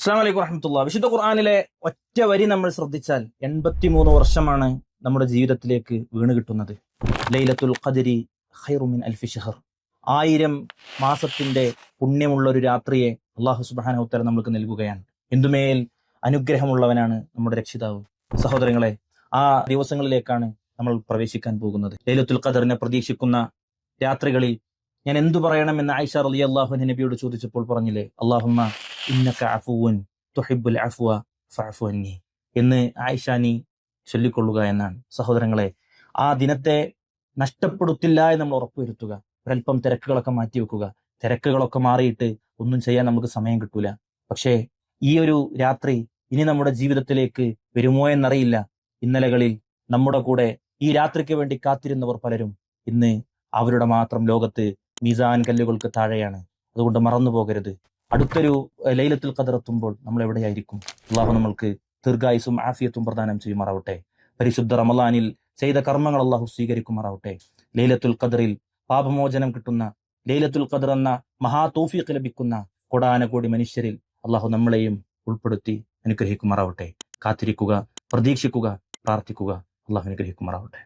അസ്സലാമു അലൈക്കും വറഹ്മത്തുള്ളാഹി. വിശുദ്ധ ഖുർആനിലെ ഒറ്റ വരി നമ്മൾ ശ്രദ്ധിച്ചാൽ 83 വർഷമാണ് നമ്മുടെ ജീവിതത്തിലേക്ക് വീണ് കിട്ടുന്നത്. ലൈലത്തുൽ ഖദ്രി ഖൈറു മിൻ അൽഫി ഷഹർ. 1000 മാസത്തിന്റെ പുണ്യമുള്ള ഒരു രാത്രിയെ അല്ലാഹു സുബ്ഹാനഹു വതആല നമുക്ക് നൽകുകയാണ്. എന്തുമേൽ അനുഗ്രഹമുള്ളവനാണ് നമ്മുടെ രക്ഷിതാവ്. സഹോദരങ്ങളെ, ആ ദിവസങ്ങളിലേക്കാണ് നമ്മൾ പ്രവേശിക്കാൻ പോകുന്നത്. ലൈലത്തുൽ ഖദറിനെ പ്രതീക്ഷിക്കുന്ന രാത്രികളിൽ ഞാൻ എന്തു പറയണമെന്ന് ആയിഷ റളിയല്ലാഹു അൻഹ നബിയോട് ചോദിച്ചപ്പോൾ പറഞ്ഞില്ലേ, അല്ലാഹുമ്മ ഇന്നക അഫുവുൻ തുഹിബ്ബുൽ അഫ്വ ഫഅഫു അന്നി എന്ന് ആയിഷ നീ ചൊല്ലിക്കൊള്ളുക എന്നാണ്. സഹോദരങ്ങളെ, ആ ദിനത്തെ നഷ്ടപ്പെടുത്തില്ല എന്ന് നമ്മൾ ഉറപ്പുവരുത്തുക. ഒരല്പം തിരക്കുകളൊക്കെ മാറ്റിവെക്കുക. തിരക്കുകളൊക്കെ മാറിയിട്ട് ഒന്നും ചെയ്യാൻ നമുക്ക് സമയം കിട്ടൂല. പക്ഷേ ഈ ഒരു രാത്രി ഇനി നമ്മുടെ ജീവിതത്തിലേക്ക് വരുമോ എന്നറിയില്ല. ഇന്നലകളിൽ നമ്മുടെ കൂടെ ഈ രാത്രിക്ക് വേണ്ടി കാത്തിരുന്നവർ പലരും ഇന്ന് അവരുടെ മാത്രം ലോകത്ത് മീസാൻ കല്ലുകൾക്ക് താഴെയാണ്. അതുകൊണ്ട് മറന്നു പോകരുത്. അടുത്തൊരു ലൈലത്തുൽ ഖദർ എത്തുമ്പോൾ നമ്മൾ എവിടെയായിരിക്കും? അള്ളാഹു നമ്മൾക്ക് ദീർഘായുസും ആഫിയത്തും പ്രദാനം ചെയ്യുമാറാവട്ടെ. പരിശുദ്ധ റമളാനിൽ ചെയ്ത കർമ്മങ്ങൾ അള്ളാഹു സ്വീകരിക്കുമാറാവട്ടെ. ലൈലത്തുൽ ഖദറിൽ പാപമോചനം കിട്ടുന്ന, ലൈലത്തുൽ ഖദർ എന്ന മഹാ തൗഫീഖ് ലഭിക്കുന്ന കോടാനകോടി മനുഷ്യരിൽ അള്ളാഹു നമ്മളെയും ഉൾപ്പെടുത്തി അനുഗ്രഹിക്കുമാറാവട്ടെ. കാത്തിരിക്കുക, പ്രതീക്ഷിക്കുക, പ്രാർത്ഥിക്കുക. അള്ളാഹു അനുഗ്രഹിക്കുമാറാവട്ടെ.